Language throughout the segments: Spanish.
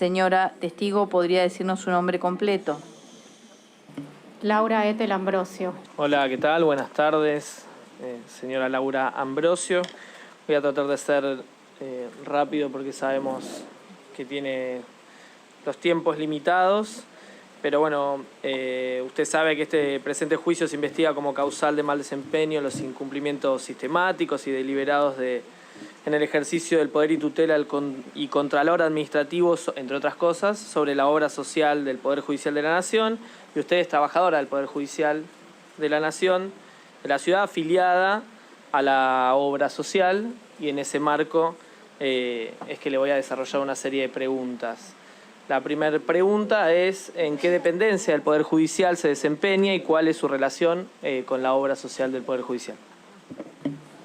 Señora testigo, ¿podría decirnos su nombre completo? Laura Ethel Ambrosio. Hola, ¿qué tal? Buenas tardes, señora Laura Ambrosio. Voy a tratar de ser rápido porque sabemos que tiene los tiempos limitados, pero bueno, usted sabe que este presente juicio se investiga como causal de mal desempeño los incumplimientos sistemáticos y deliberados en el ejercicio del poder y tutela y contralor administrativo, entre otras cosas, sobre la obra social del Poder Judicial de la Nación, y usted es trabajadora del Poder Judicial de la Nación, de la ciudad, afiliada a la obra social, y en ese marco es que le voy a desarrollar una serie de preguntas. La primera pregunta es ¿en qué dependencia del Poder Judicial se desempeña y cuál es su relación con la obra social del Poder Judicial?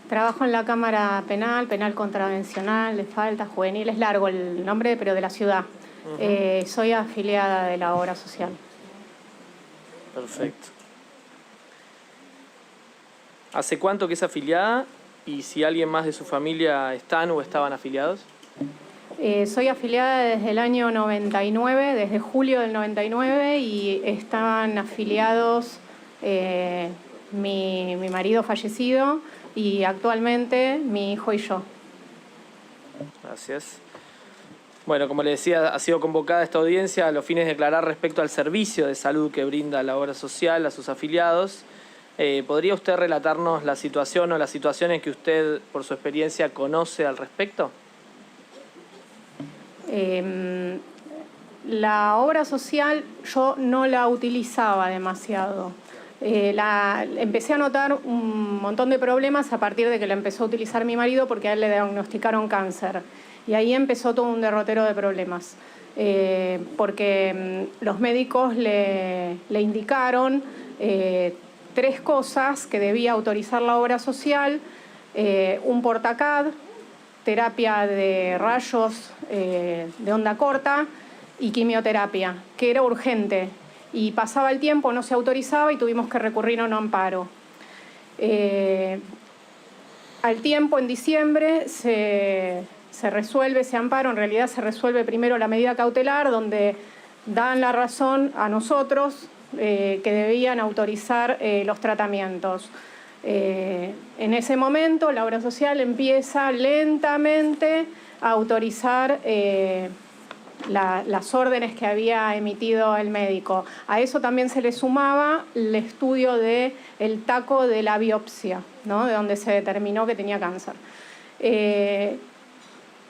Trabajo en la Cámara Penal, Penal Contravencional, de Faltas, Juvenil, es largo el nombre, pero de la ciudad. Soy afiliada de la obra social. Perfecto. ¿Hace cuánto que es afiliada? Y si alguien más de su familia están o estaban afiliados. Soy afiliada desde el año 99, desde julio del 99, y estaban afiliados mi marido fallecido y actualmente mi hijo y yo. Gracias. Bueno, como le decía, ha sido convocada esta audiencia a los fines de declarar respecto al servicio de salud que brinda la obra social a sus afiliados. ¿Podría usted relatarnos la situación o las situaciones que usted, por su experiencia, conoce al respecto? La obra social yo no la utilizaba demasiado. Empecé a notar un montón de problemas a partir de que la empezó a utilizar mi marido porque a él le diagnosticaron cáncer. Y ahí empezó todo un derrotero de problemas. Porque los médicos le indicaron 3 cosas que debía autorizar la obra social: un portacad, terapia de rayos de onda corta y quimioterapia, que era urgente. Y pasaba el tiempo, no se autorizaba y tuvimos que recurrir a un amparo. Al tiempo, en diciembre, se resuelve ese amparo. En realidad se resuelve primero la medida cautelar, donde dan la razón a nosotros que debían autorizar los tratamientos. En ese momento la obra social empieza lentamente a autorizar las órdenes que había emitido el médico. A eso también se le sumaba el estudio del taco de la biopsia, ¿no? De donde se determinó que tenía cáncer.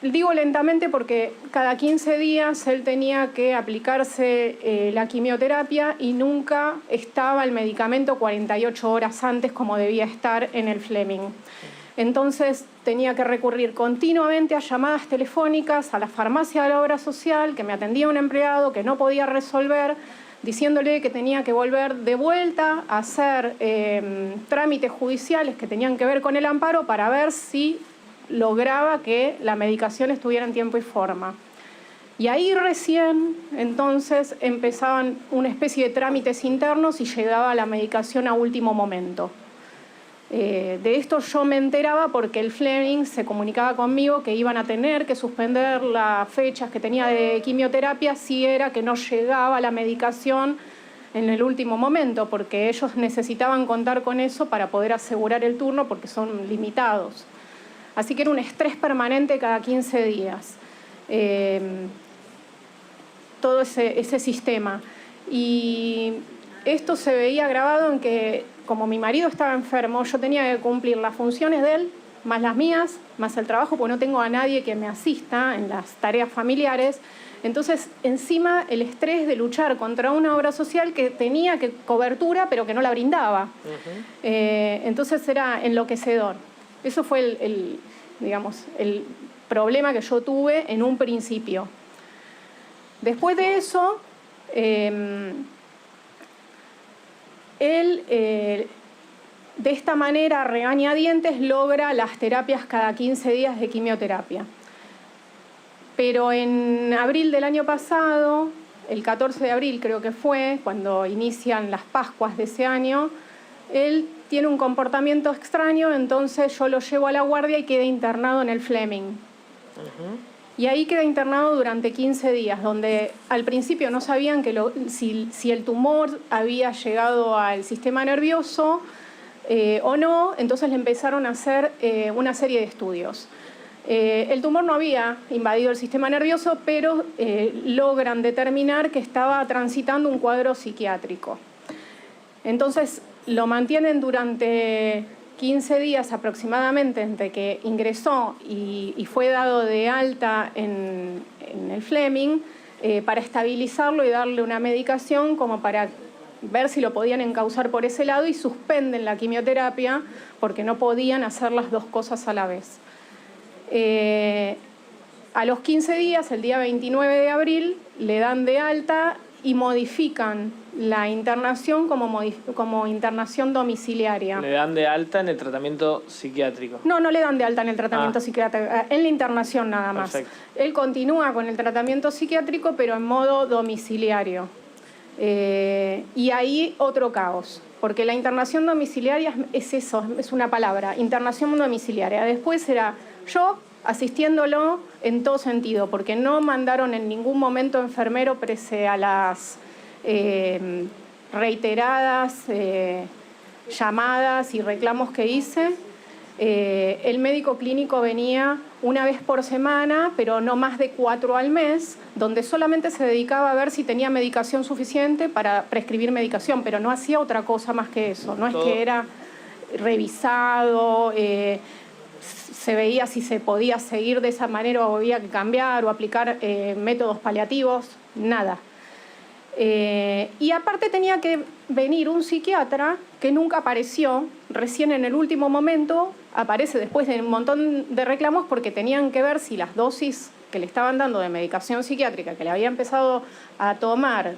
Digo lentamente porque cada 15 días él tenía que aplicarse la quimioterapia y nunca estaba el medicamento 48 horas antes como debía estar en el Fleming. Entonces tenía que recurrir continuamente a llamadas telefónicas a la farmacia de la obra social, que me atendía un empleado que no podía resolver, diciéndole que tenía que volver de vuelta a hacer trámites judiciales que tenían que ver con el amparo para ver si lograba que la medicación estuviera en tiempo y forma. Y ahí recién, entonces, empezaban una especie de trámites internos y llegaba la medicación a último momento. De esto yo me enteraba porque el Fleming se comunicaba conmigo que iban a tener que suspender las fechas que tenía de quimioterapia si era que no llegaba la medicación en el último momento, porque ellos necesitaban contar con eso para poder asegurar el turno porque son limitados. Así que era un estrés permanente cada 15 días. Todo ese sistema. Y esto se veía agravado en que, como mi marido estaba enfermo, yo tenía que cumplir las funciones de él, más las mías, más el trabajo, porque no tengo a nadie que me asista en las tareas familiares. Entonces, encima, el estrés de luchar contra una obra social que tenía cobertura, pero que no la brindaba. Entonces, era enloquecedor. Eso fue el problema que yo tuve en un principio. Después de eso, él, de esta manera, regañadientes, logra las terapias cada 15 días de quimioterapia. Pero en abril del año pasado, el 14 de abril creo que fue, cuando inician las Pascuas de ese año, él tiene un comportamiento extraño, entonces yo lo llevo a la guardia y queda internado en el Fleming. Y ahí queda internado durante 15 días, donde al principio no sabían que si el tumor había llegado al sistema nervioso o no, entonces le empezaron a hacer una serie de estudios. El tumor no había invadido el sistema nervioso, pero logran determinar que estaba transitando un cuadro psiquiátrico. Entonces lo mantienen durante 15 días aproximadamente entre que ingresó y fue dado de alta en el Fleming para estabilizarlo y darle una medicación como para ver si lo podían encauzar por ese lado, y suspenden la quimioterapia porque no podían hacer las dos cosas a la vez. A los 15 días, el día 29 de abril, le dan de alta y modifican la internación como internación domiciliaria. Le dan de alta en el tratamiento psiquiátrico. No le dan de alta en el tratamiento psiquiátrico, en la internación nada más. Perfecto. Él continúa con el tratamiento psiquiátrico, pero en modo domiciliario. Y ahí otro caos, porque la internación domiciliaria es eso, es una palabra, internación domiciliaria. Después era yo asistiéndolo en todo sentido, porque no mandaron en ningún momento enfermero pese a las reiteradas llamadas y reclamos que hice. El médico clínico venía una vez por semana, pero no más de 4 al mes, donde solamente se dedicaba a ver si tenía medicación suficiente para prescribir medicación, pero no hacía otra cosa más que eso. No es que era revisado, se veía si se podía seguir de esa manera o había que cambiar o aplicar métodos paliativos, nada. Y aparte tenía que venir un psiquiatra que nunca apareció, recién en el último momento aparece después de un montón de reclamos, porque tenían que ver si las dosis que le estaban dando de medicación psiquiátrica que le había empezado a tomar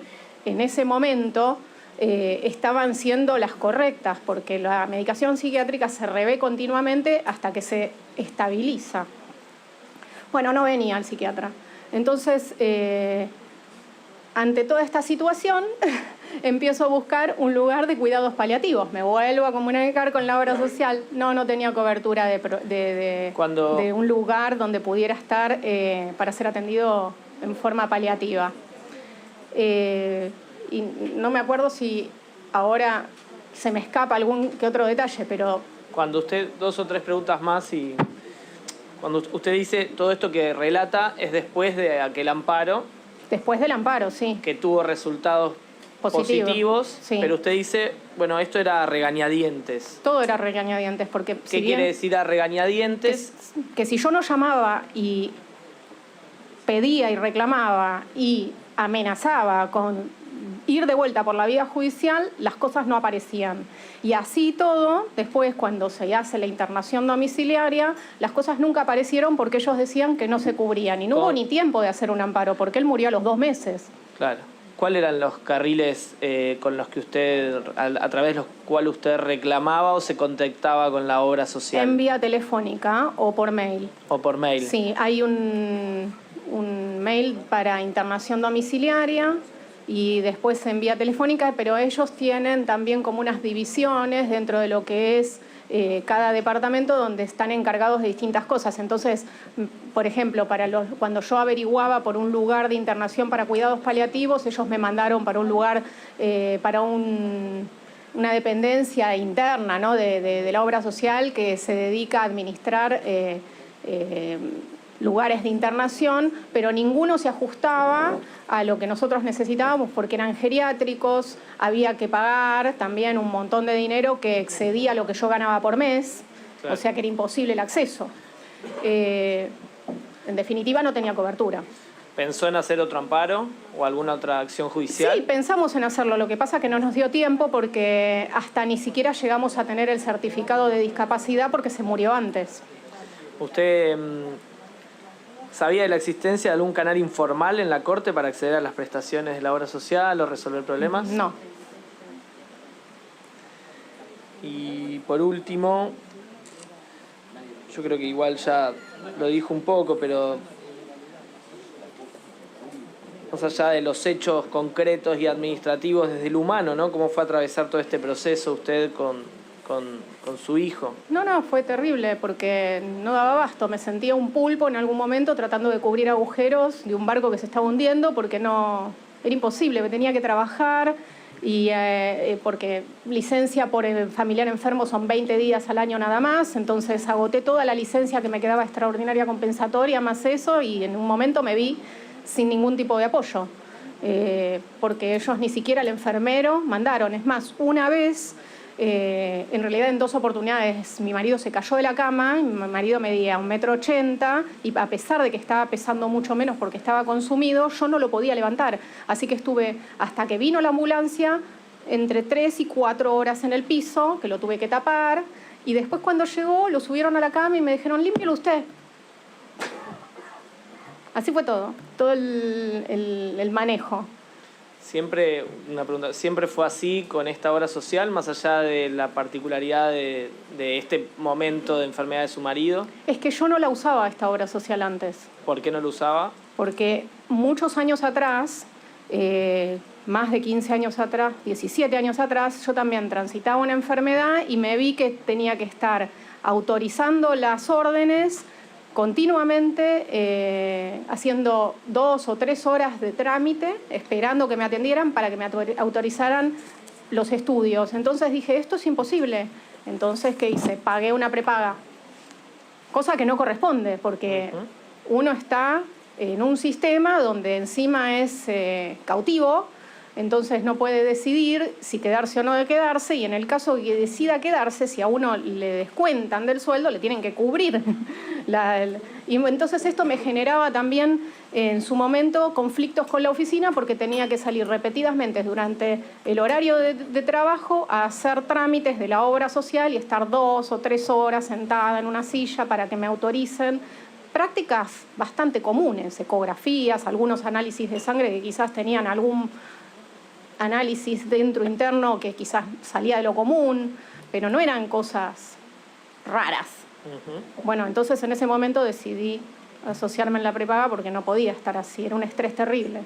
en ese momento estaban siendo las correctas, porque la medicación psiquiátrica se revé continuamente hasta que se estabiliza. Bueno, no venía el psiquiatra. Entonces, ante toda esta situación, empiezo a buscar un lugar de cuidados paliativos. Me vuelvo a comunicar con la obra social. No tenía cobertura de un lugar donde pudiera estar para ser atendido en forma paliativa. Y no me acuerdo si ahora se me escapa algún que otro detalle, pero... Cuando usted, 2 o 3 preguntas más, y cuando usted dice todo esto que relata es después de aquel amparo. Después del amparo, sí. Que tuvo resultados positivos, sí. Pero usted dice, bueno, esto era a regañadientes. Todo era a regañadientes, porque... ¿Qué quiere decir a regañadientes? Que si yo no llamaba y pedía y reclamaba y amenazaba con ir de vuelta por la vía judicial, las cosas no aparecían. Y así todo, después cuando se hace la internación domiciliaria, las cosas nunca aparecieron porque ellos decían que no se cubrían. Y no hubo ni tiempo de hacer un amparo, porque él murió a los 2 meses. Claro. ¿Cuáles eran los carriles con los que usted, a través de los cuales usted reclamaba o se contactaba con la obra social? En vía telefónica o por mail. ¿O por mail? Sí, hay un mail para internación domiciliaria y después en vía telefónica, pero ellos tienen también como unas divisiones dentro de lo que es cada departamento, donde están encargados de distintas cosas. Entonces, por ejemplo, cuando yo averiguaba por un lugar de internación para cuidados paliativos, ellos me mandaron para un lugar, para una dependencia interna, ¿no? de la obra social que se dedica a administrar lugares de internación, pero ninguno se ajustaba a lo que nosotros necesitábamos, porque eran geriátricos, había que pagar también un montón de dinero que excedía lo que yo ganaba por mes, claro. O sea que era imposible el acceso. En definitiva, no tenía cobertura. ¿Pensó en hacer otro amparo o alguna otra acción judicial? Sí, pensamos en hacerlo. Lo que pasa es que no nos dio tiempo porque hasta ni siquiera llegamos a tener el certificado de discapacidad porque se murió antes. ¿Usted sabía de la existencia de algún canal informal en la Corte para acceder a las prestaciones de la obra social o resolver problemas? No. Y por último, yo creo que igual ya lo dijo un poco, pero más allá de los hechos concretos y administrativos desde el humano, ¿no? ¿Cómo fue a atravesar todo este proceso usted con con su hijo. No, fue terrible porque no daba abasto. Me sentía un pulpo en algún momento tratando de cubrir agujeros de un barco que se estaba hundiendo porque no era imposible, me tenía que trabajar y porque licencia por familiar enfermo son 20 días al año nada más, entonces agoté toda la licencia que me quedaba extraordinaria compensatoria más eso y en un momento me vi sin ningún tipo de apoyo. Porque ellos ni siquiera el enfermero mandaron. Es más, una vez, en realidad en 2 oportunidades, mi marido se cayó de la cama, mi marido medía 1,80 m y a pesar de que estaba pesando mucho menos porque estaba consumido, yo no lo podía levantar. Así que estuve, hasta que vino la ambulancia, entre 3 y 4 horas en el piso, que lo tuve que tapar, y después cuando llegó lo subieron a la cama y me dijeron, límpielo usted. Así fue todo el manejo. Siempre, una pregunta, ¿siempre fue así con esta obra social, más allá de la particularidad de este momento de enfermedad de su marido? Es que yo no la usaba esta obra social antes. ¿Por qué no lo usaba? Porque muchos años atrás, más de 15 años atrás, 17 años atrás, yo también transitaba una enfermedad y me vi que tenía que estar autorizando las órdenes continuamente, haciendo 2 o 3 horas de trámite, esperando que me atendieran para que me autorizaran los estudios. Entonces dije, esto es imposible. Entonces, ¿qué hice? Pagué una prepaga. Cosa que no corresponde, porque uno está en un sistema donde encima es cautivo, entonces no puede decidir si quedarse o no de quedarse, y en el caso que decida quedarse, si a uno le descuentan del sueldo, le tienen que cubrir. Y entonces esto me generaba también en su momento conflictos con la oficina porque tenía que salir repetidamente durante el horario de trabajo a hacer trámites de la obra social y estar 2 o 3 horas sentada en una silla para que me autoricen. Prácticas bastante comunes, ecografías, algunos análisis de sangre que quizás tenían algún análisis dentro interno que quizás salía de lo común, pero no eran cosas raras. Bueno, entonces en ese momento decidí asociarme en la prepaga porque no podía estar así, era un estrés terrible.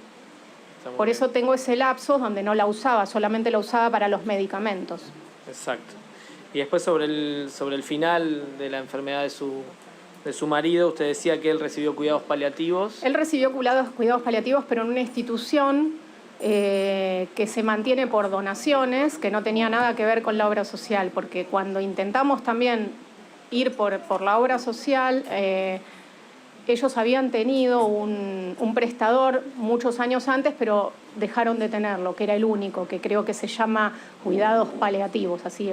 Por eso tengo ese lapso donde no la usaba, solamente la usaba para los medicamentos. Exacto. Y después sobre el final de la enfermedad de su marido, usted decía que él recibió cuidados paliativos. Él recibió cuidados paliativos, pero en una institución que se mantiene por donaciones, que no tenía nada que ver con la obra social, porque cuando intentamos también ir por la obra social, ellos habían tenido un prestador muchos años antes, pero dejaron de tenerlo, que era el único, que creo que se llama cuidados paliativos, así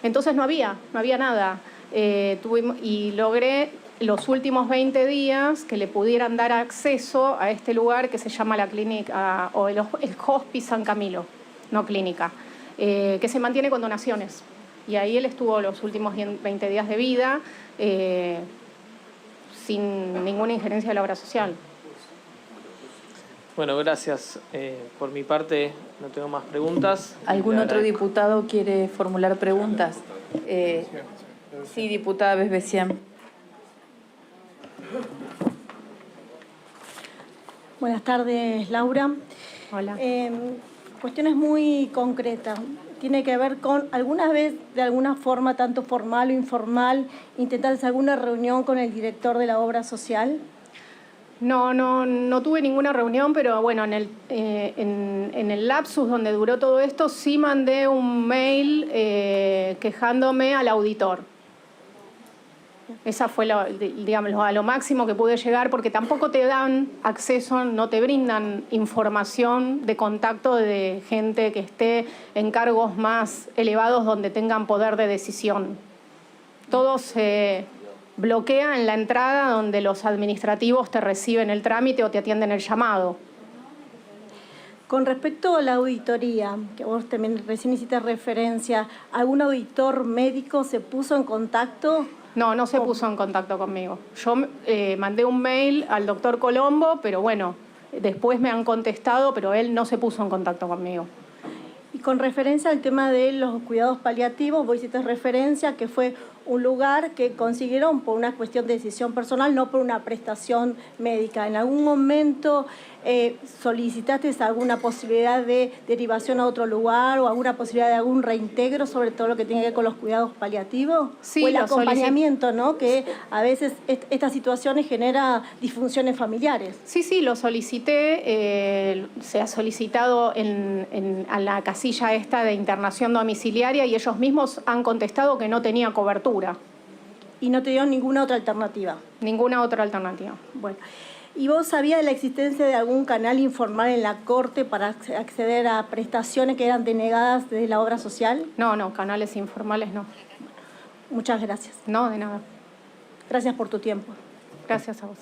entonces no había nada. Y logré los últimos 20 días que le pudieran dar acceso a este lugar que se llama la clínica, o el Hospice San Camilo, no clínica, que se mantiene con donaciones. Y ahí él estuvo los últimos 20 días de vida sin ninguna injerencia de la obra social. Bueno, gracias. Por mi parte no tengo más preguntas. ¿Algún otro diputado quiere formular preguntas? Sí, diputada Besbesian. Buenas tardes, Laura. Hola. Cuestiones muy concretas. Tiene que ver con, ¿alguna vez, de alguna forma, tanto formal o informal, intentaste alguna reunión con el director de la obra social? No tuve ninguna reunión, pero bueno, en el lapsus donde duró todo esto, sí mandé un mail quejándome al auditor. Esa fue, digamos, a lo máximo que pude llegar, porque tampoco te dan acceso, no te brindan información de contacto de gente que esté en cargos más elevados donde tengan poder de decisión. Todo se bloquea en la entrada donde los administrativos te reciben el trámite o te atienden el llamado. Con respecto a la auditoría, que vos también recién hiciste referencia, ¿algún auditor médico se puso en contacto? No se puso en contacto conmigo. Yo mandé un mail al doctor Colombo, pero bueno, después me han contestado, pero él no se puso en contacto conmigo. Y con referencia al tema de los cuidados paliativos, vos hiciste referencia que fue un lugar que consiguieron por una cuestión de decisión personal, no por una prestación médica. ¿En algún momento ¿Solicitaste alguna posibilidad de derivación a otro lugar o alguna posibilidad de algún reintegro, sobre todo lo que tiene que ver con los cuidados paliativos? Sí, o el lo acompañamiento, ¿no? Que a veces estas situaciones genera disfunciones familiares. Sí, lo solicité, se ha solicitado a la casilla esta de internación domiciliaria y ellos mismos han contestado que no tenía cobertura. Y no te dieron ninguna otra alternativa. Ninguna otra alternativa. Bueno, ¿y vos sabías de la existencia de algún canal informal en la Corte para acceder a prestaciones que eran denegadas de la obra social? No, canales informales no. Muchas gracias. No, de nada. Gracias por tu tiempo. Gracias a vos.